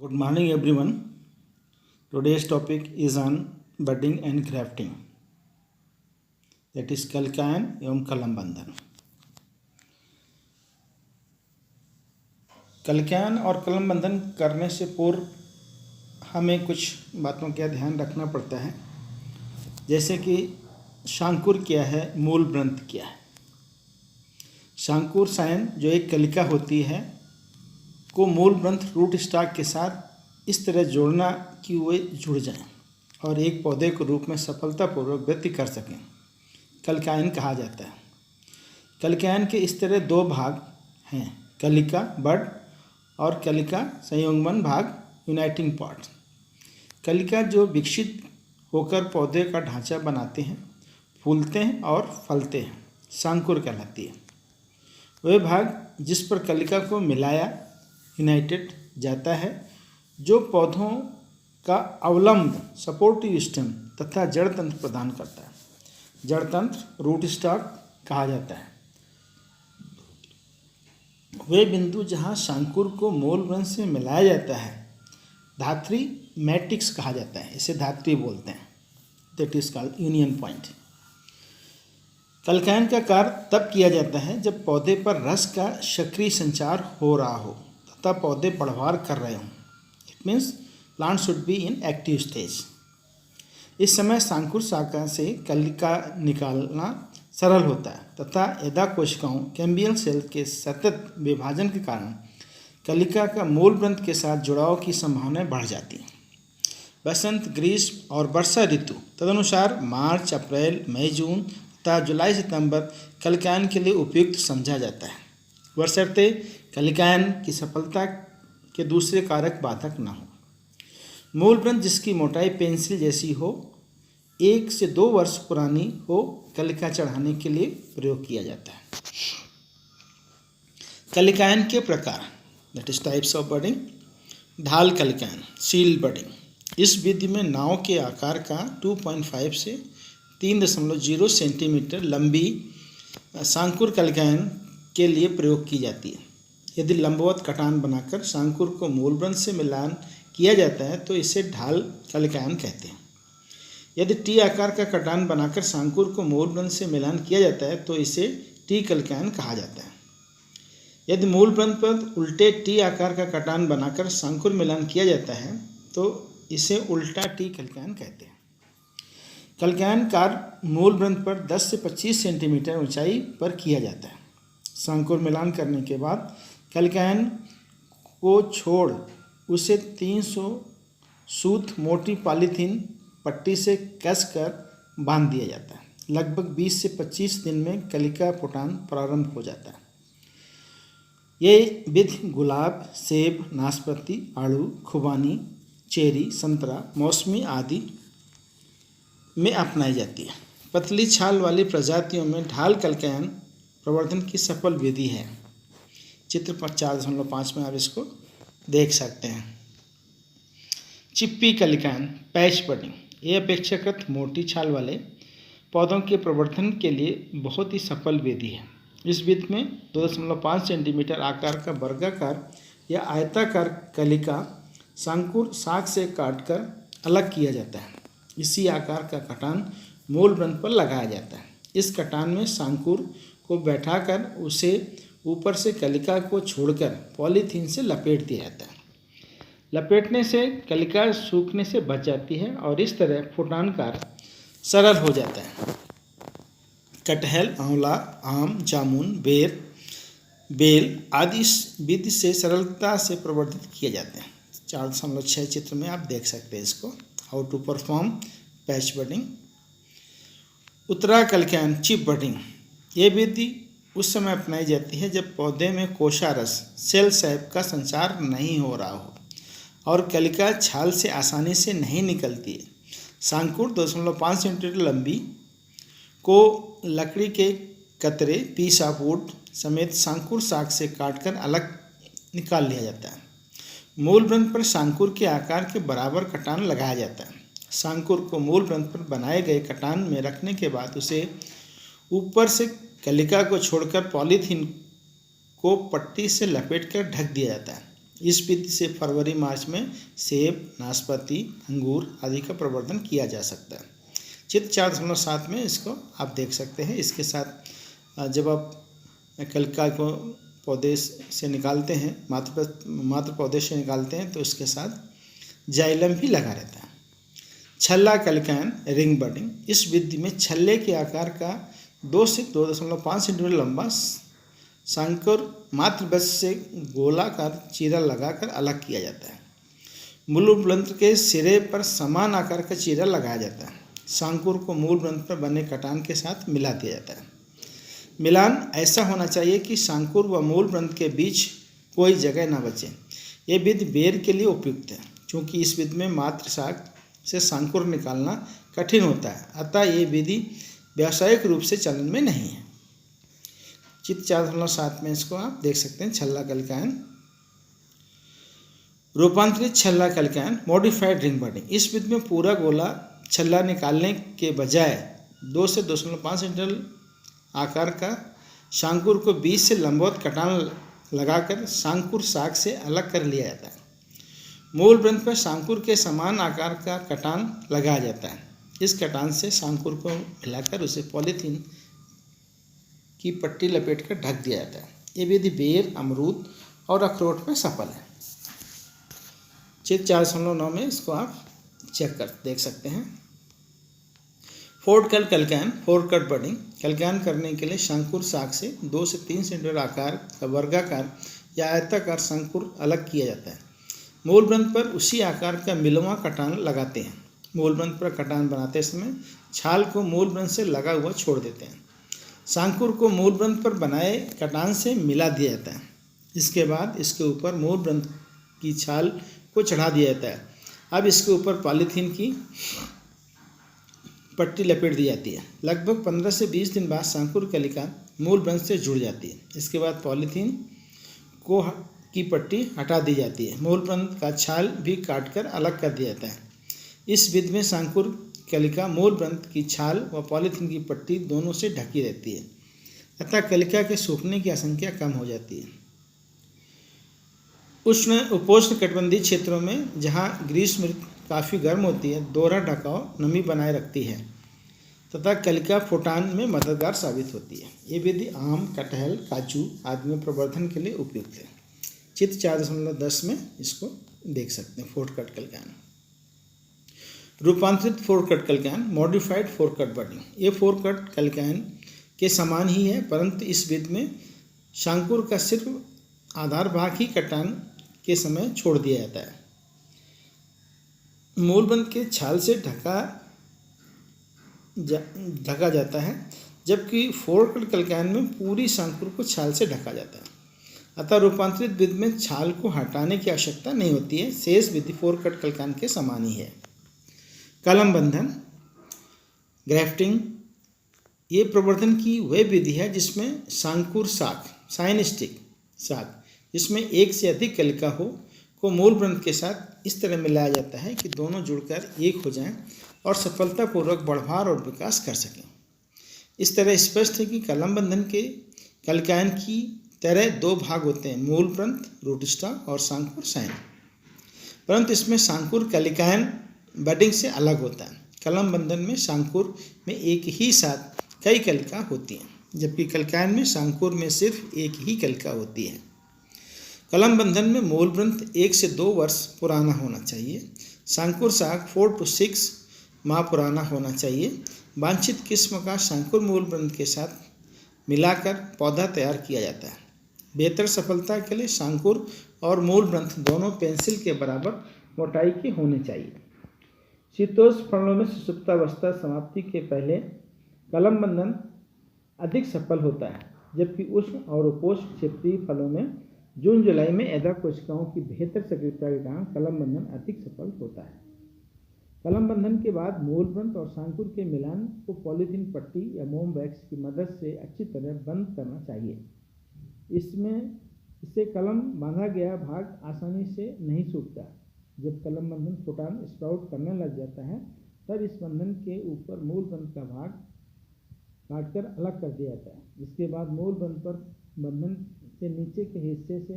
Good morning everyone. Today's topic is on budding and grafting. That is कलकायन एवं कलम बंधन। कलकायन और कलम बंधन करने से पूर्व हमें कुछ बातों का ध्यान रखना पड़ता है, जैसे कि शांकुर क्या है, मूल ग्रंथ क्या है। शांकुर सायन जो एक कलिका होती है को मूल ग्रंथ रूट स्टॉक के साथ इस तरह जोड़ना कि वे जुड़ जाएं और एक पौधे के रूप में सफलतापूर्वक वृद्धि कर सकें, कलकायन कहा जाता है। कलकायन के इस तरह दो भाग हैं, कलिका बड और कलिका संयुग्मन भाग यूनाइटिंग पार्ट। कलिका जो विकसित होकर पौधे का ढांचा बनाते हैं, फूलते हैं और फलते हैं, शांकुर कहलाती है। वह भाग जिस पर कलिका को मिलाया यूनाइटेड जाता है, जो पौधों का अवलंब सपोर्टिव स्टेम तथा जड़ तंत्र प्रदान करता है। जड़ तंत्र रूट स्टॉक कहा जाता है। वे बिंदु जहाँ शांकुर को मूल ग्रंथ से मिलाया जाता है, धात्री मैट्रिक्स कहा जाता है, इसे धात्री बोलते हैं। That is called union point. कलकायन का कार्य तब किया जाता है जब पौधे पर रस का सक्रिय संचार हो रहा हो तथा पौधे बढ़वार कर रहे हों। It means plant should be in active stage. इस समय शांकुर शाखा से कलिका निकालना सरल होता है तथा यदा कोशिकाओं कैम्बियल सेल के सतत विभाजन के कारण कलिका का मूल ग्रंथ के साथ जुड़ाव की संभावनाएं बढ़ जाती हैं। बसंत, ग्रीष्म और वर्षा ऋतु तदनुसार मार्च, अप्रैल, मई, जून तथा जुलाई सितंबर कलकायन के लिए उपयुक्त समझा जाता है, बशर्ते कलकायन की सफलता के दूसरे कारक बाधक न हो। मूल ग्रंथ जिसकी मोटाई पेंसिल जैसी हो, 1 से 2 वर्ष पुरानी हो, कलिका चढ़ाने के लिए प्रयोग किया जाता है। कलिकायन के प्रकार, that is types of budding. ढाल कलिकायन, सील बडिंग। इस विधि में नाव के आकार का 2.5 से 3.0 सेंटीमीटर लंबी शांकुर कलिकायन के लिए प्रयोग की जाती है। यदि लंबवत कटान बनाकर शांकुर को मूल ग्रंथ से मिलान किया जाता है तो इसे ढाल कलिकायन कहते हैं। यदि टी आकार का कटान बनाकर शांकुर को मूल ग्रंथ से मिलान किया जाता है तो इसे टी कलिकायन कहा जाता है। यदि मूल ग्रंथ पर उल्टे टी आकार का कटान बनाकर शांकुर मिलान किया जाता है तो इसे उल्टा टी कलिकायन कहते हैं। कलिकायन कार्य मूल ग्रंथ पर 10 से 25 सेंटीमीटर ऊंचाई पर किया जाता है। शांकुर मिलान करने के बाद कलिकायन को छोड़ उसे 300 सूत मोटी पॉलीथीन पट्टी से कसकर बांध दिया जाता है। लगभग 20 से 25 दिन में कलिका फुटान प्रारंभ हो जाता है। ये विधि गुलाब, सेब, नाशपाती, आड़ू, खुबानी, चेरी, संतरा, मौसमी आदि में अपनाई जाती है। पतली छाल वाली प्रजातियों में ढाल कलिकायन प्रवर्धन की सफल विधि है। चित्र 4.5 में आप इसको देख सकते हैं। चिप्पी कलिकायन, पैच बडिंग। ये अपेक्षाकृत मोटी छाल वाले पौधों के प्रवर्धन के लिए बहुत ही सफल विधि है। इस विधि में 2.5 सेंटीमीटर आकार का वर्गाकार या आयताकार कलिका शांकुर शाख से काटकर अलग किया जाता है। इसी आकार का कटान मूल ग्रंथ पर लगाया जाता है। इस कटान में शांकुर को बैठाकर उसे ऊपर से कलिका को छोड़कर पॉलीथीन से लपेट दिया जाता है। लपेटने से कलिका सूखने से बच जाती है और इस तरह फुटान कार्य सरल हो जाता है। कटहल, आंवला, आम, जामुन, बेल आदि इस विधि से सरलता से प्रवर्धित किए जाते हैं। 4.6 चित्र में आप देख सकते हैं इसको, how to perform patch budding. उत्तरा कलिकायन, चिप बडिंग। ये विधि उस समय अपनाई जाती है जब पौधे में कोशारस सेल सैप का संचार नहीं हो रहा हो और कलिका छाल से आसानी से नहीं निकलती है। शांकुर 2.5 सेंटीमीटर लंबी को लकड़ी के कतरे, पीस ऑफ वुड समेत शांकुर शाख से काटकर अलग निकाल लिया जाता है। मूल ग्रंथ पर शांकुर के आकार के बराबर कटान लगाया जाता है। शांकुर को मूल ग्रंथ पर बनाए गए कटान में रखने के बाद उसे ऊपर से कलिका को छोड़कर पॉलीथीन को पट्टी से लपेटकर ढक दिया जाता है। इस विधि से फरवरी मार्च में सेब, नाशपाती, अंगूर आदि का प्रवर्धन किया जा सकता है। चित्र 4.7 में इसको आप देख सकते हैं। इसके साथ जब आप कलिका को पौधे से निकालते हैं, मात्र पौधे से निकालते हैं, तो इसके साथ जाइलम भी लगा रहता है। छल्ला कलिकान रिंग बडिंग, इस विधि में छल्ले के आकार का 2 से 2.5 सेंटीमीटर लंबा सांकुर मात्र बस से गोलाकार चीरा लगाकर अलग किया जाता है। मूल वृंत के सिरे पर समान आकार का चीरा लगाया जाता है। सांकुर को मूल वृंत पर बने कटान के साथ मिला दिया जाता है। मिलान ऐसा होना चाहिए कि सांकुर व मूल वृंत के बीच कोई जगह न बचे। ये विधि बेर के लिए उपयुक्त है, क्योंकि इस विधि में मात्र शाख से सांकुर निकालना कठिन होता है, अतः ये विधि व्यावसायिक रूप से चलन में नहीं है। चित्र 4.7 में इसको आप देख सकते हैं। छल्ला कलिकान, रूपांतरित छल्ला कलिकान मॉडिफाइड रिंग बडिंग, इस विधि में पूरा गोला छल्ला निकालने के बजाय 2 से 2.5 सेंटीमीटर आकार का सांकुर को बीच से लंबवत कटान लगाकर सांकुर शाख से अलग कर लिया जाता है। मूल वृंत पर सांकुर के समान आकार का कटान लगाया जाता है। इस कटान से सांकुर को मिलाकर उसे पॉलीथीन की पट्टी लपेटकर ढक दिया जाता है। ये विधि बेर, अमरूद और अखरोट में सफल है। चित्र 4.9 में इसको आप चेक कर देख सकते हैं। फोर्ड कट कलिकान, फोर्ड कट बडिंग, कलिकान करने के लिए सांकुर शाख से 2 से 3 सेंटीमीटर आकार का वर्गाकार या आयताकार सांकुर अलग किया जाता है। मूल वृंत पर उसी आकार का मिलवा कटान लगाते हैं। मूल वृंत पर कटान बनाते समय छाल को मूल वृंत से लगा हुआ छोड़ देते हैं। सांकुर को मूल वृंत पर बनाए कटान से मिला दिया जाता है। इसके बाद इसके ऊपर मूल वृंत की छाल को चढ़ा दिया जाता है। अब इसके ऊपर पॉलीथीन की पट्टी लपेट दी जाती है। लगभग 15 से 20 दिन बाद सांकुर कलिका मूल वृंत से जुड़ जाती है। इसके बाद पॉलीथीन की पट्टी हटा दी जाती है। मूल वृंत का छाल भी काटकर अलग कर दिया जाता है। इस विधि में सांकुर कलिका मूल वृंत की छाल व पॉलीथीन की पट्टी दोनों से ढकी रहती है, अतः कलिका के सूखने की आशंका कम हो जाती है। उपोष्ण कटिबंधीय क्षेत्रों में जहाँ ग्रीष्म ऋतु काफ़ी गर्म होती है, दोहरा ढकाव नमी बनाए रखती है तथा कलिका फुटान में मददगार साबित होती है। ये विधि आम, कटहल, काजू आदि में प्रवर्धन के लिए उपयुक्त है। चित्र 4.10 में इसको देख सकते हैं। फोर्ड कट कलिकान, रूपांतरित फोर्ड कट कलिकान, मॉडिफाइड फोर्ड कट बडिंग, ये फोर्ड कट कलिकान के समान ही है, परंतु इस विधि में सांकुर का सिर्फ आधार भाग ही कटान के समय छोड़ दिया जाता है। मूलबंध के छाल से ढका जाता है, जबकि फोर्ड कट कलिकान में पूरी सांकुर को छाल से ढका जाता है। अतः रूपांतरित विधि में छाल को हटाने की आवश्यकता नहीं होती है। शेष विधि फोर्ड कट कलिकान के समान ही है। कलम बंधन, ग्राफ्टिंग, ये प्रवर्धन की वह विधि है जिसमें सांकुर शाख, साइन स्टिक शाख, जिसमें एक से अधिक कलिका हो को मूल वृंत के साथ इस तरह मिलाया जाता है कि दोनों जुड़कर एक हो जाएं और सफलतापूर्वक बढ़वार और विकास कर सकें। इस तरह स्पष्ट है कि कलम बंधन के कलिकान की तरह दो भाग होते हैं, मूल वृंत रूट स्टॉक और सांकुर साइन, परंतु इसमें सांकुर कलिकान बडिंग से अलग होता है। कलम बंधन में सांकुर में एक ही साथ कई कलिका होती हैं, जबकि कलिकान में सांकुर में सिर्फ एक ही कलिका होती है। कलम बंधन में मूल वृंत 1 से 2 वर्ष पुराना होना चाहिए। सांकुर शाख 4 to 6 माह पुराना होना चाहिए। वांछित किस्म का सांकुर मूल वृंत के साथ मिलाकर पौधा तैयार किया जाता है। बेहतर सफलता के लिए सांकुर और मूल वृंत दोनों पेंसिल के बराबर मोटाई के होने चाहिए। शीतोष्ण फलों में सुषुप्तावस्था समाप्ति के पहले कलम बंधन अधिक सफल होता है, जबकि उष्ण और उपोष्ण क्षेत्रीय फलों में जून जुलाई में ऐदा कोशिकाओं की बेहतर सक्रियता के कारण कलम बंधन अधिक सफल होता है। कलम बंधन के बाद मूल वृंत और सांकुर के मिलान को पॉलीथीन पट्टी या मोम वैक्स की मदद से अच्छी तरह बंद करना चाहिए। इससे कलम बांधा गया भाग आसानी से नहीं सूखता। जब कलम बंधन फुटान स्प्राउट करने लग जाता है, तब इस बंधन के ऊपर मूल वृंत का भाग काटकर अलग कर दिया जाता है। इसके बाद मूल वृंत पर बंधन से नीचे के हिस्से से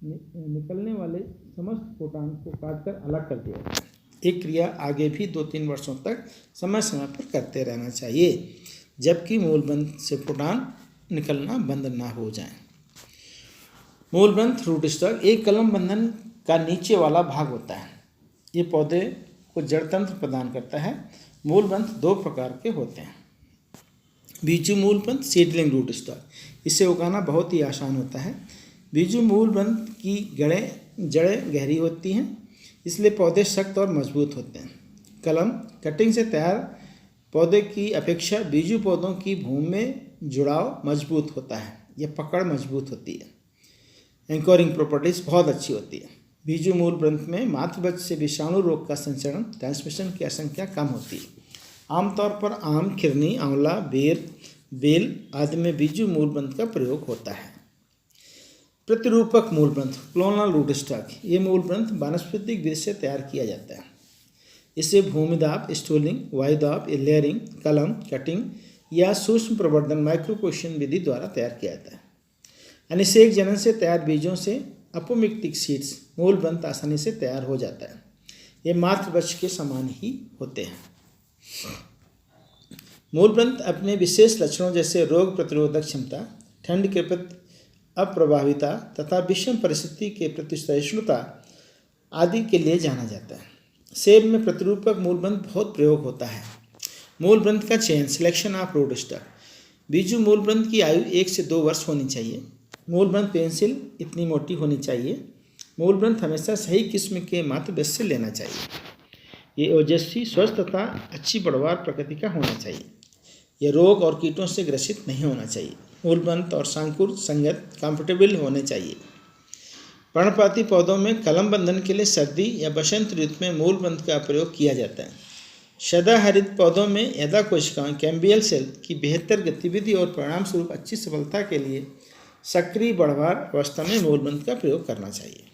निकलने वाले समस्त फोटान को काटकर अलग कर दिया जाता है। एक क्रिया आगे भी 2-3 वर्षों तक समय समय पर करते रहना चाहिए, जबकि मूलबंध से फोटान निकलना बंद ना हो जाए। मूलबंध रूट स्टॉक एक कलम बंधन का नीचे वाला भाग होता है। ये पौधे को जड़ तंत्र प्रदान करता है। मूलबंध 2 प्रकार के होते हैं। बीजू मूलबंध, सीडलिंग रूट स्टॉक। इसे उगाना बहुत ही आसान होता है। बीजू मूलबंध की जड़ें गहरी होती हैं, इसलिए पौधे सख्त और मजबूत होते हैं। कलम कटिंग से तैयार पौधे की अपेक्षा बीजू पौधों की भूमि में जुड़ाव मजबूत होता है। यह पकड़ मजबूत होती है। एंकोरिंग प्रॉपर्टीज बहुत अच्छी होती है। बीजू मूलबंध में मातृवृक्ष से विषाणु रोग का संचरण, ट्रांसमिशन की आशंका कम होती है। आमतौर पर आम, खिरनी, आंवला, बेल आदि में बीजू मूलबंध का प्रयोग होता है। प्रतिरूपक मूलबंध, क्लोनल रूट स्टॉक। ये मूलबंध वानस्पतिक विधि से तैयार किया जाता है। इसे भूमिदाब, स्टूलिंग, वायुदाब, लेयरिंग, कलम कटिंग या सूक्ष्म प्रवर्धन माइक्रोपोषण विधि द्वारा तैयार किया जाता है। अनिषेक जनन से तैयार बीजों से अपोमिक्टिक सीड्स मूलबंध आसानी से तैयार हो जाता है। ये मातृवृक्ष के समान ही होते हैं। मूलबंध अपने विशेष लक्षणों जैसे रोग प्रतिरोधक क्षमता, ठंड के प्रति अप्रभाविता तथा विषम परिस्थिति के प्रति सहिष्णुता आदि के लिए जाना जाता है। सेब में प्रतिरूपक मूलबंध बहुत प्रयोग होता है। मूलबंध का चयन, सिलेक्शन ऑफ रूट स्टॉक। बीजू मूलबंध की आयु 1 से 2 वर्ष होनी चाहिए। मूलबंध पेंसिल इतनी मोटी होनी चाहिए। मूलबंध हमेशा सही किस्म के मातृवृक्ष से लेना चाहिए। ये ओजस्वी, स्वस्थ तथा अच्छी बढ़वार प्रकृति का होना चाहिए। यह रोग और कीटों से ग्रसित नहीं होना चाहिए। मूलबंध और शांकुर संगत कंफर्टेबल होने चाहिए। पर्णपाती पौधों में कलम बंधन के लिए सर्दी या बसंत ऋतु में मूलबंध का प्रयोग किया जाता है। सदाहरित पौधों में यदा कोशिकाओं कैम्बियल सेल की बेहतर गतिविधि और परिणामस्वरूप अच्छी सफलता के लिए सक्रिय बढ़वार अवस्था में मूलबंध का प्रयोग करना चाहिए।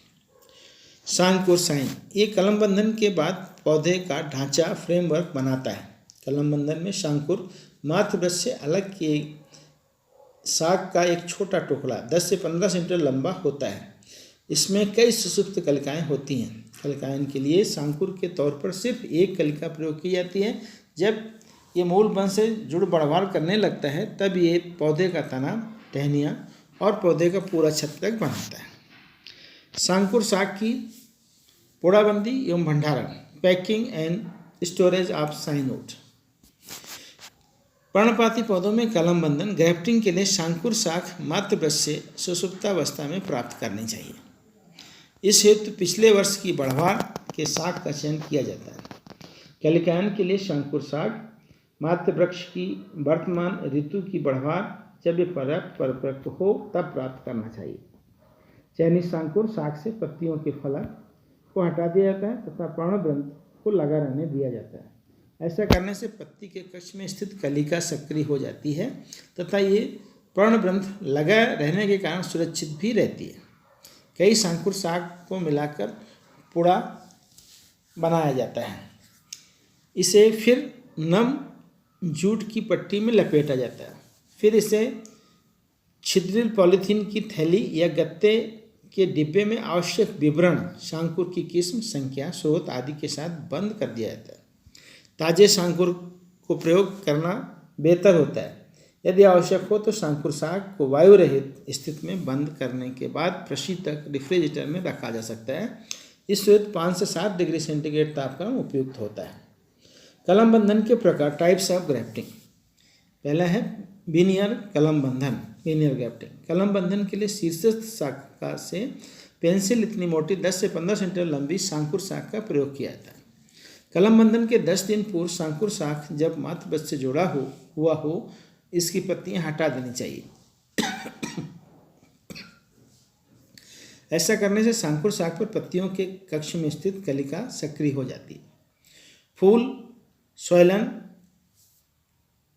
शांकुर साइन, ये कलम बंधन के बाद पौधे का ढांचा फ्रेमवर्क बनाता है। कलम बंधन में शांकुर मातृवृक्ष से अलग किए साग का एक छोटा टुकड़ा 10 से 15 सेंटीमीटर लंबा होता है। इसमें कई सुषुप्त कलिकाएं होती हैं। कलिकाएं के लिए शांकुर के तौर पर सिर्फ एक कलिका प्रयोग की जाती है। जब ये मूलबंध से जुड़ बढ़वार करने लगता है तब ये पौधे का तना, टहनियाँ और पौधे का पूरा छत्रक बनाता है। शांकुर साग की पोड़ाबंदी एवं भंडारण, पैकिंग एंड स्टोरेज ऑफ साइनोड। पर्णपाती पौधों में कलम बंधन, ग्राफ्टिंग के लिए शांकुर शाख मातृवृक्ष से सुषुप्तावस्था में प्राप्त करनी चाहिए। इस हेतु पिछले वर्ष की बढ़वार के शाख का चयन किया जाता है। कलिकायन के लिए शांकुर शाख मातृवृक्ष की वर्तमान ऋतु की बढ़वार जब ये पर्याप्त परिपक्व हो तब प्राप्त करना चाहिए। चयनित शांकुर शाख से पत्तियों के फलक को हटा दिया जाता है तथा पर्णग्रंथ को लगा रहने दिया जाता है। ऐसा करने से पत्ती के कक्ष में स्थित कलिका सक्रिय हो जाती है तथा ये पर्णग्रंथ लगा रहने के कारण सुरक्षित भी रहती है। कई शांकुर शाख को मिलाकर पुड़ा बनाया जाता है। इसे फिर नम जूट की पट्टी में लपेटा जाता है। फिर इसे छिद्रित पॉलीथीन की थैली या गत्ते के डिब्बे में आवश्यक विवरण, शांकुर की किस्म, संख्या, स्रोत आदि के साथ बंद कर दिया जाता है। ताजे शांकुर को प्रयोग करना बेहतर होता है। यदि आवश्यक हो तो शांकुर शाख को वायु रहित स्थिति में बंद करने के बाद प्रशीतक रेफ्रिजरेटर में रखा जा सकता है। इस हेतु 5 से 7 डिग्री सेंटीग्रेड तापमान उपयुक्त होता है। कलम बंधन के प्रकार, टाइप्स ऑफ ग्राफ्टिंग। पहला है बीनियर कलम बंधन, बीनियर ग्राफ्टिंग। कलम बंधन के लिए शीर्षस्थ शाखा से पेंसिल इतनी मोटी 10 से 15 सेंटीमीटर लंबी शांकुर शाख का प्रयोग किया जाता है। कलम बंधन के 10 दिन पूर्व शांकुर शाख जब मातृवृक्ष से जुड़ा हुआ हो इसकी पत्तियां हटा देनी चाहिए। ऐसा करने से शांकुर शाख पर पत्तियों के कक्ष में स्थित कलिका सक्रिय हो जाती है। फूल स्वैलन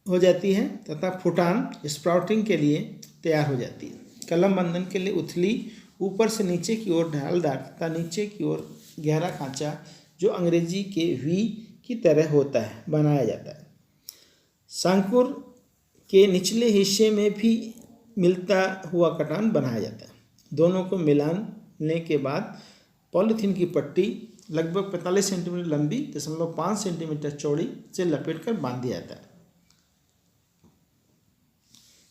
हो जाती है तथा फुटान स्प्राउटिंग के लिए तैयार हो जाती है। कलम बंधन के लिए उथली ऊपर से नीचे की ओर ढालदार तथा नीचे की ओर गहरा खांचा जो अंग्रेजी के वी की तरह होता है बनाया जाता है। शांकुर के निचले हिस्से में भी मिलता हुआ कटान बनाया जाता है। दोनों को मिलान बांधने के बाद पॉलीथीन की पट्टी लगभग 45 सेंटीमीटर लंबी 0.5 सेंटीमीटर चौड़ी से लपेटकर बांध दिया जाता है।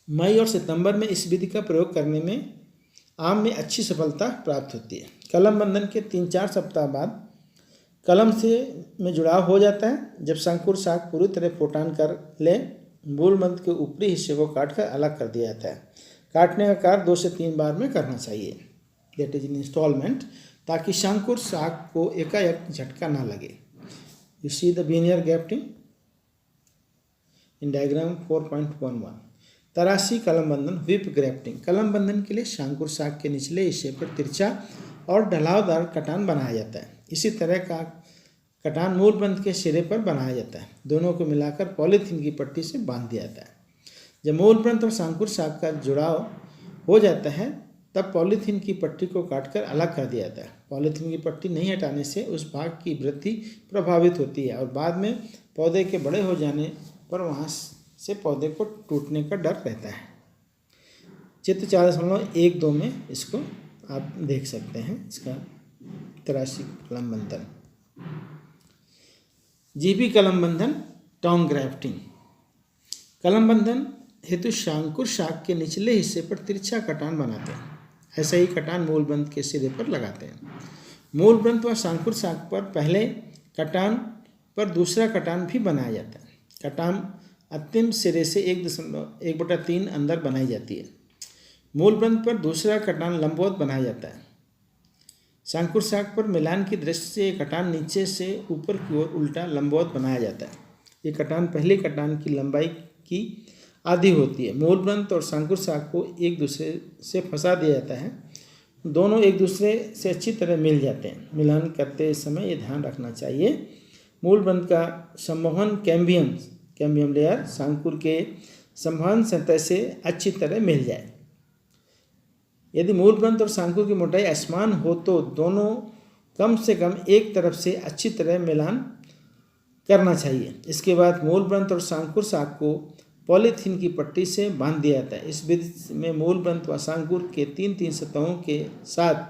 मई और सितंबर में इस विधि का प्रयोग करने में आम में अच्छी सफलता प्राप्त होती है। कलम बंधन के 3-4 सप्ताह बाद कलम से में जुड़ाव हो जाता है। जब शंकुर शाख पूरी तरह फुटान कर ले, मूल बंध के ऊपरी हिस्से को काटकर अलग कर दिया जाता है। काटने का कार्य 2 से 3 बार में करना चाहिए, दैट इज इन इंस्टॉलमेंट, ताकि शंकुर शाख को एकाएक झटका ना लगे। You see the veneer grafting in diagram 4.11। तराशी कलम बंधन व्हिप ग्राफ्टिंग। कलम बंधन के लिए शंकुर शाख के निचले हिस्से पर तिरछा और ढलावदार कटान बनाया जाता है। इसी तरह का कटान मूल बंध के सिरे पर बनाया जाता है। दोनों को मिलाकर पॉलीथीन की पट्टी से बांध दिया जाता है। जब मूल बंध और शंकुर शाख का जुड़ाव हो जाता है तब पॉलीथीन की पट्टी को काटकर अलग कर दिया जाता है। पॉलीथीन की पट्टी नहीं हटाने से उस भाग की वृद्धि प्रभावित होती है और बाद में पौधे के बड़े हो जाने पर वहाँ से पौधे को टूटने का डर रहता है। चित्र 4.12 में इसको आप देख सकते हैं, इसका तराशी कलम बंधन। जीबी कलम बंधन टॉन्ग ग्राफ्टिंग। कलम बंधन हेतु शंकुर शाख के निचले हिस्से पर तिरछा कटान बनाते हैं। ऐसा ही कटान मूल बंध के सिरे पर लगाते हैं। मूल बंध व शंकुर शाख पर पहले कटान पर दूसरा कटान भी बनाया जाता है। कटान अंतिम सिरे से 1/3 अंदर बनाई जाती है। मूल बंध पर दूसरा कटान लंबवत बनाया जाता है। शंकुर शाख पर मिलान की दृष्टि से कटान नीचे से ऊपर की ओर उल्टा लंबवत बनाया जाता है। ये कटान पहले कटान की लंबाई की आधी होती है। मूल बंध और शंकुर शाख को एक दूसरे से फंसा दिया जाता है। दोनों एक दूसरे से अच्छी तरह मिल जाते हैं। मिलान करते समय ये ध्यान रखना चाहिए मूल बंध का संवहन कैम्बियम लेयर शंकुर के संवहन सतह से अच्छी तरह मिल जाए। यदि मूल बंध और शंकुर की मोटाई असमान हो तो दोनों कम से कम एक तरफ से अच्छी तरह मिलान करना चाहिए। इसके बाद मूल बंध और शंकुर शाख को पॉलीथीन की पट्टी से बांध दिया जाता है। इस विधि में मूल बंध व शंकुर के 3-3 सतहों के साथ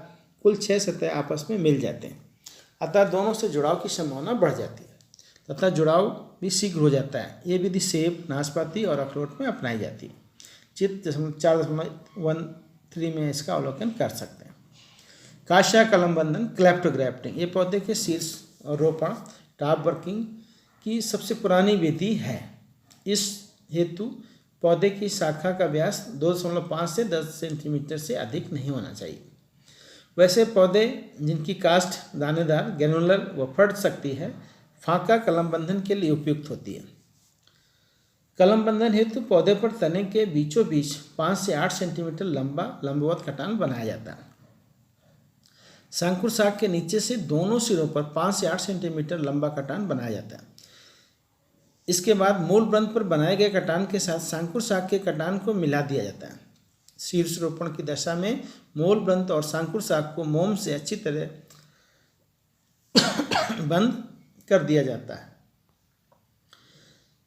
कुल 6 सतह आपस में मिल जाते हैं। अतः दोनों से जुड़ाव की संभावना बढ़ जाती है तथा जुड़ाव भी शीघ्र हो जाता है। ये विधि सेब, नाशपाती और अखरोट में अपनाई जाती है। चित्र 4.13 में इसका अवलोकन कर सकते हैं। काशा कलम बंधन क्लेफ्ट ग्राफ्टिंग। ये पौधे के शीर्ष और रोपण टॉप वर्किंग की सबसे पुरानी विधि है। इस हेतु पौधे की शाखा का व्यास 2.5 से 10 सेंटीमीटर से अधिक नहीं होना चाहिए। वैसे पौधे जिनकी कास्ट दानेदार, ग्रेनुलर व फट सकती है, फांका कलम बंधन के लिए उपयुक्त होती है। कलम बंधन हेतु पौधे पर तने के बीचों बीच 5 से 8 सेंटीमीटर लंबा लंबवत कटान बनाया जाता है। शंकुर शाख के नीचे से दोनों सिरों पर 5 से 8 सेंटीमीटर लंबा कटान बनाया जाता है। इसके बाद मूल बंध पर बनाए गए कटान के साथ शंकुर शाख के कटान को मिला दिया जाता है। शीर्ष रोपण की दशा में मूल बंध और शंकुर शाख को मोम से अच्छी तरह बंद कर दिया जाता है।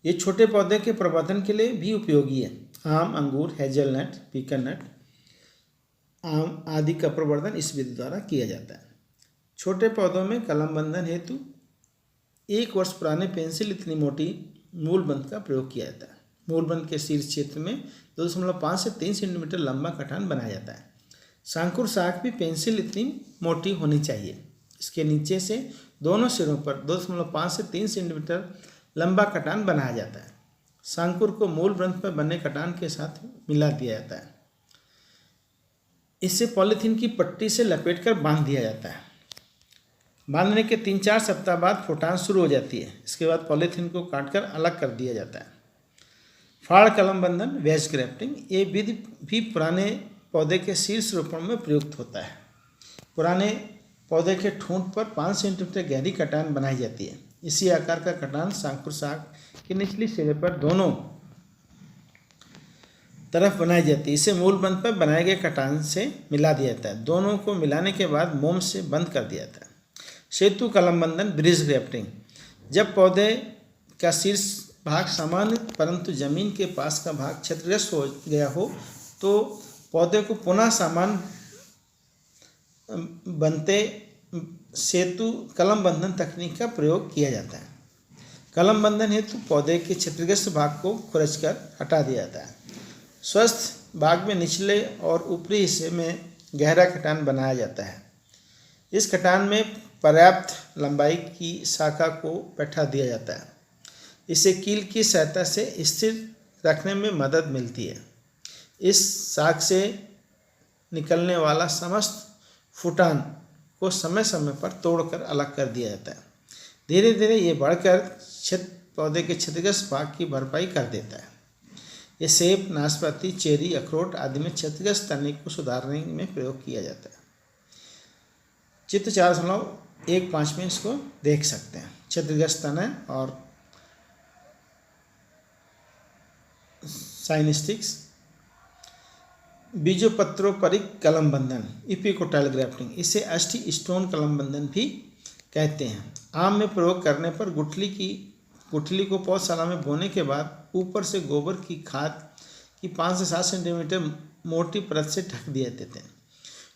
ये छोटे पौधे के प्रवर्धन के लिए भी उपयोगी है। आम, अंगूर, हेजलनट, पीकनट, आम आदि का प्रवर्धन इस विधि द्वारा किया जाता है। छोटे पौधों में कलम बंधन हेतु 1 वर्ष पुराने पेंसिल इतनी मोटी मूल बंध का प्रयोग किया जाता है। मूल बंध के शीर्ष क्षेत्र में 2.5 से 3 सेंटीमीटर लंबा कटान बनाया जाता है। शंकुर शाख भी पेंसिल इतनी मोटी होनी चाहिए। इसके नीचे से दोनों सिरों पर 2.5 से 3 सेंटीमीटर लंबा कटान बनाया जाता है। शंकुर को मूल बंध पर बने कटान के साथ मिला दिया जाता है। इससे पॉलीथीन की पट्टी से लपेटकर बांध दिया जाता है। बांधने के 3-4 सप्ताह बाद फुटान शुरू हो जाती है। इसके बाद पॉलीथीन को काटकर अलग कर दिया जाता है। फाड़ कलम बंधन वेज ग्राफ्टिंग। ये विधि भी पुराने पौधे के शीर्ष रोपण में प्रयुक्त होता है। पुराने पौधे के ठूंठ पर 5 सेंटीमीटर गहरी कटान बनाई जाती है। इसी आकार का कटान शंकुर शाख के निचली सिरे पर दोनों तरफ बनाई जाती है। इसे मूल बंध पर बनाए गए कटान से मिला दिया जाता है। दोनों को मिलाने के बाद मोम से बंद कर दिया जाता है। सेतु कलम बंधन ब्रिज ग्राफ्टिंग। जब पौधे का शीर्ष भाग सामान्य परंतु जमीन के पास का भाग क्षतिग्रस्त हो गया हो तो पौधे को पुनः सामान्य बनते सेतु कलम बंधन तकनीक का प्रयोग किया जाता है। कलम बंधन हेतु पौधे के क्षतिग्रस्त भाग को खुरचकर हटा दिया जाता है। स्वस्थ भाग में निचले और ऊपरी हिस्से में गहरा कटान बनाया जाता है। इस कटान में पर्याप्त लंबाई की शाखा को बैठा दिया जाता है। इससे कील की सहायता से स्थिर रखने में मदद मिलती है। इस शाख से निकलने वाला समस्त फुटान को समय समय पर तोड़कर अलग कर दिया जाता है। धीरे धीरे ये बढ़कर पौधे के क्षतिग्रस्त भाग की भरपाई कर देता है। ये सेब, नाशपाती, चेरी, अखरोट आदि में क्षतिग्रस्त तने को सुधारने में प्रयोग किया जाता है। चित्र 4.15 में इसको देख सकते हैं। क्षतिग्रस्त तने और साइनिस्टिक्स। बीजोपत्रोपरिक कलम बंधन इपिकोटाइल ग्राफ्टिंग, इसे अष्टी स्टोन कलम बंधन भी कहते हैं। आम में प्रयोग करने पर गुठली को पौधशाला में बोने के बाद ऊपर से गोबर की खाद की 5 से 7 सेंटीमीटर मोटी परत से ढक दिए देते हैं।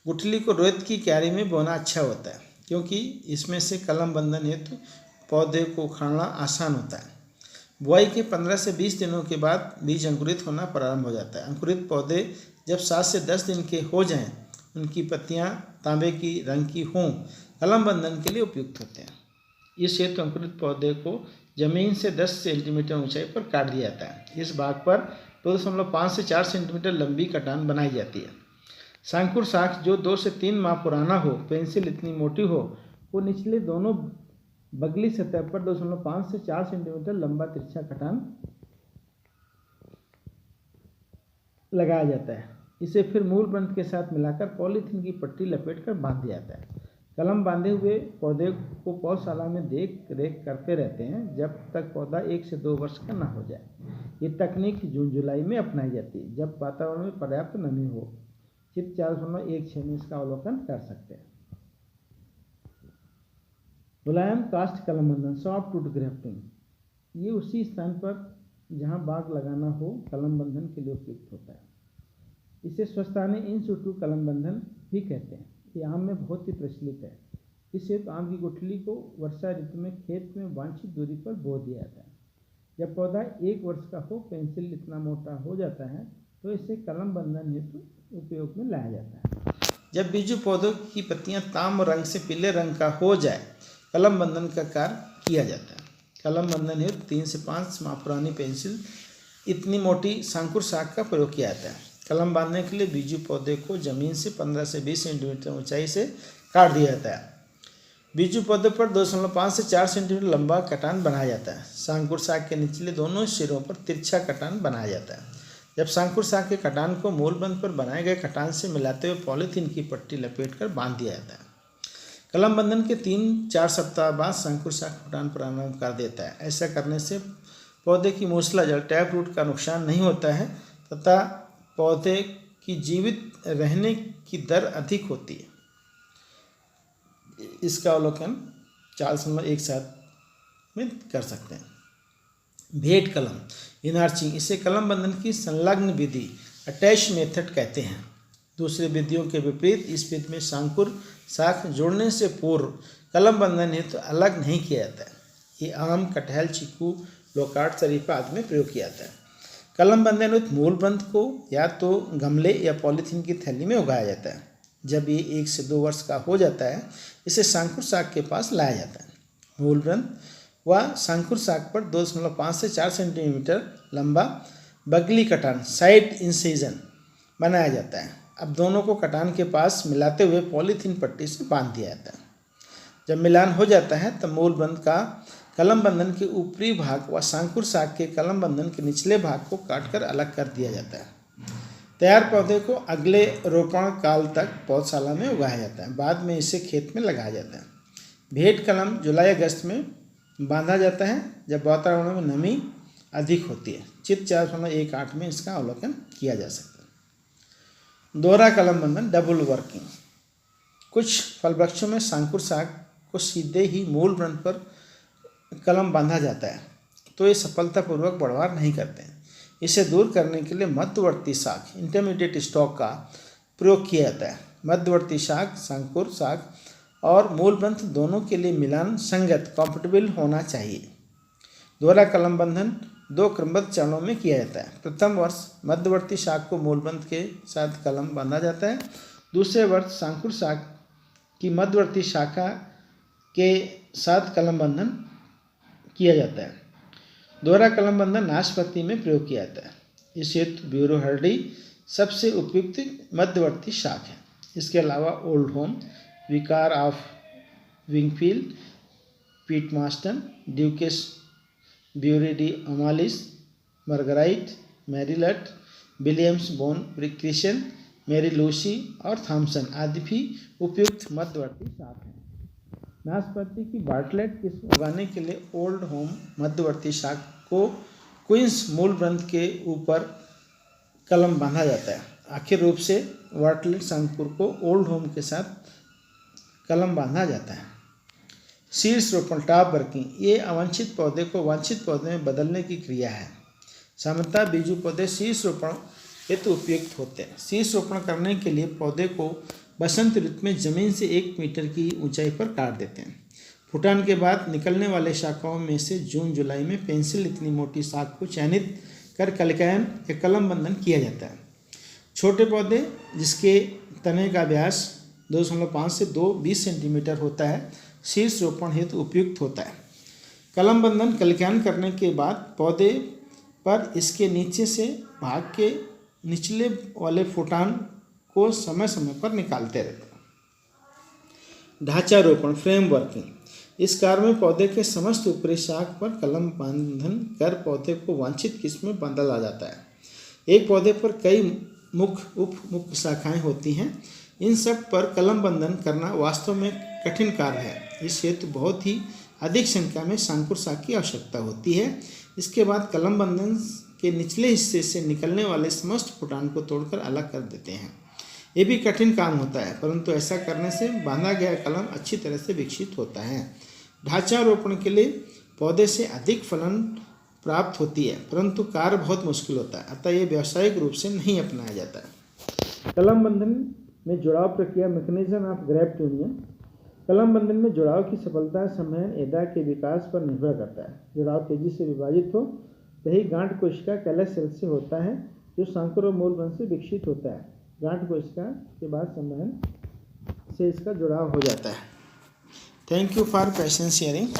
गुठली को रेत की क्यारी में बोना अच्छा होता है क्योंकि इसमें से कलम बंधन हेतु पौधे को उखाड़ना आसान होता है। बुआई के 15 से 20 दिनों के बाद बीज अंकुरित होना प्रारंभ हो जाता है। अंकुरित पौधे जब 7 से 10 दिन के हो जाएं, उनकी पत्तियां तांबे की रंग की हों, कलम बंधन के लिए उपयुक्त होते हैं। इस हेतु अंकुरित पौधे को जमीन से 10 सेंटीमीटर ऊंचाई पर काट दिया जाता है। इस भाग पर 2.5 से 4 सेंटीमीटर लंबी कटान बनाई जाती है। शंकुर शाख जो 2 से 3 माह पुराना हो, पेंसिल इतनी मोटी हो, वो निचले दोनों बगली सतह पर 2.5 से 4 सेंटीमीटर लंबा तिरछा कटान लगाया जाता है। इसे फिर मूल बंध के साथ मिलाकर पॉलीथीन की पट्टी लपेटकर बांध दिया जाता है। कलम बांधे हुए पौधे को पौधशाला में देख रेख करते रहते हैं जब तक पौधा 1 से 2 वर्ष का न हो जाए। ये तकनीक जून जुलाई में अपनाई जाती है जब वातावरण में पर्याप्त नमी हो। चित्र 4.16 में इसका अवलोकन कर सकते हैं। मुलायम कास्ट कलम बंधन सॉफ्ट वुड ग्राफ्टिंग, ये उसी स्थान पर जहां बाग लगाना हो कलम बंधन के लिए उपयुक्त होता है। इसे स्वस्थानी इन सिटू कलम बंधन भी कहते हैं। ये आम में बहुत ही प्रचलित है। इस हेतु आम की गुठली को वर्षा ऋतु में खेत में वांछित दूरी पर बो दिया जाता है। जब पौधा 1 वर्ष का हो, पेंसिल इतना मोटा हो जाता है तो इसे कलम बंधन हेतु उपयोग में लाया जाता है। जब बीजू पौधों की पत्तियां तांब रंग से पीले रंग का हो जाए, कलम बंधन का कार्य किया जाता है। कलम बंधन हेतु 3 से 5 माह पुरानी पेंसिल इतनी मोटी शंकुर शाख का प्रयोग किया जाता है। कलम बांधने के लिए बीजू पौधे को जमीन से 15 से 20 सेंटीमीटर ऊंचाई से काट दिया जाता है। बीजू पौधे पर 2.5 से 4 सेंटीमीटर लंबा कटान बनाया जाता है। शंकुर शाख के निचले दोनों सिरों पर तिरछा कटान बनाया जाता है। जब शंकुर शाख के कटान को मूल बंध पर बनाए गए कटान से मिलाते हुए पॉलीथीन की पट्टी लपेटकर बांध दिया जाता है। कलम बंधन के 3-4 सप्ताह बाद शंकुर शाख कटान प्रारंभ कर देता है। ऐसा करने से पौधे की मूसलाधार टैप रूट का नुकसान नहीं होता है तथा पौधे की जीवित रहने की दर अधिक होती है। इसका अवलोकन 4.17 में कर सकते हैं। भेंट कलम इनार्चिंग, इसे कलम बंधन की संलग्न विधि अटैच मेथड कहते हैं। दूसरी विधियों के विपरीत इस विधि में शंकुर शाख जोड़ने से पूर्व कलम बंधन हेतु अलग नहीं किया जाता है। ये आम, कटहल, चीकू, लोकार्ड, शरीफा आदि में प्रयोग किया जाता है। कलम बंधन हेतु मूल बंध को या तो गमले या पॉलीथीन की थैली में उगाया जाता है। जब ये 1 से 2 वर्ष का हो जाता है, इसे शंकुर शाख के पास लाया जाता है। मूल बंध व शंकुर शाख पर 2.5 से 4 सेंटीमीटर लंबा बगली कटान साइड इंसिजन बनाया जाता है। अब दोनों को कटान के पास मिलाते हुए पॉलीथीन पट्टी से बांध दिया जाता है। जब मिलान हो जाता है तब मूल बंध का कलम बंधन के ऊपरी भाग व शंकुर शाख के कलम बंधन के निचले भाग को काटकर अलग कर दिया जाता है। तैयार पौधे को अगले रोपण काल तक पौधशाला में उगाया जाता है। बाद में इसे खेत में लगाया जाता है। भेंट कलम जुलाई अगस्त में बांधा जाता है जब वातावरण में नमी अधिक होती है। चित्र 4.18 में इसका अवलोकन किया जा सकता है। दोहरा कलम बंधन डबल वर्किंग, कुछ फल वृक्षों में शंकुर शाख को सीधे ही मूल बंध पर कलम बांधा जाता है तो ये सफलतापूर्वक बढ़वार नहीं करते हैं। इसे दूर करने के लिए मध्यवर्ती शाख इंटरमीडिएट स्टॉक का प्रयोग किया जाता है। मध्यवर्ती शाख, संकुर शाख और मूल ग्रंथ दोनों के लिए मिलान संगत कंफर्टेबल होना चाहिए। दोहरा कलम बंधन 2 क्रमबद्ध चरणों में किया जाता है। प्रथम वर्ष मध्यवर्ती शाख को मूल ग्रंथ के साथ कलम बांधा जाता है। दूसरे वर्ष संकुर शाख की मध्यवर्ती शाखा के साथ कलम बंधन किया जाता है। दोहरा कलम बंधन नाशपाती में प्रयोग किया जाता है। इस हेतु ब्यूरो हर्डी सबसे उपयुक्त मध्यवर्ती शाख है। इसके अलावा old home, vicar of Wingfield, Pitmaston, duchess beurre d Amanlis, Marguerite, Marillat, Williams bon Chretien, Mary Lucy और थॉमसन आदि भी उपयुक्त मध्यवर्ती शाख हैं। नाशपाती की बार्टलेट किस्म उगाने के लिए ओल्ड होम मध्यवर्ती शाख को क्वींस मूल ग्रंथ के ऊपर कलम बांधा जाता है। आखिर रूप से बार्टलेट संकुर को ओल्ड होम के साथ कलम बांधा जाता है। शीर्ष रोपण टॉप वर्किंग, ये अवांछित पौधे को वांछित पौधे में बदलने की क्रिया है। सामान्यतः बीजू पौधे शीर्ष रोपण हेतु उपयुक्त होते हैं। शीर्ष रोपण करने के लिए पौधे को बसंत ऋतु में जमीन से 1 मीटर की ऊंचाई पर काट देते हैं। फुटान के बाद निकलने वाले शाखाओं में से जून जुलाई में पेंसिल इतनी मोटी शाख को चयनित कर कलिकायन या कलम बंधन किया जाता है। छोटे पौधे जिसके तने का व्यास 2.5 से 20 सेंटीमीटर होता है शीर्ष रोपण हेतु उपयुक्त होता है। कलम बंधन कलिकायन करने के बाद पौधे पर इसके नीचे से भाग के निचले वाले फुटान को समय समय पर निकालते रहते हैं। ढांचा रोपण फ्रेम वर्किंग, इस कार्य में पौधे के समस्त ऊपरी शाख पर कलम बंधन कर पौधे को वांछित किस्म में बदला जाता है। एक पौधे पर कई मुख्य उप मुख्य शाखाएं होती हैं। इन सब पर कलम बंधन करना वास्तव में कठिन कार्य है। इस हेतु बहुत ही अधिक संख्या में संकुर शाख की आवश्यकता होती है। इसके बाद कलम बंधन के निचले हिस्से से निकलने वाले समस्त फुटान को तोड़कर अलग कर देते हैं। ये भी कठिन काम होता है, परंतु ऐसा करने से बांधा गया कलम अच्छी तरह से विकसित होता है। ढांचा रोपण के लिए पौधे से अधिक फलन प्राप्त होती है, परंतु कार्य बहुत मुश्किल होता है, अतः ये व्यावसायिक रूप से नहीं अपनाया जाता है। कलम बंधन में जुड़ाव प्रक्रिया मैकेनिज्म ऑफ ग्राफ्ट यूनियन, कलम बंधन में जुड़ाव की सफलता संवहन एदा के विकास पर निर्भर करता है। जुड़ाव तेजी से विभाजित हो वही गांठ कोशिका कैलस सेल से होता है जो संकुर और मूल ग्रंथ से विकसित होता है। गांठ कोशिका के बाद संवहन से इसका जुड़ाव हो जाता है। Thank you for patience sharing.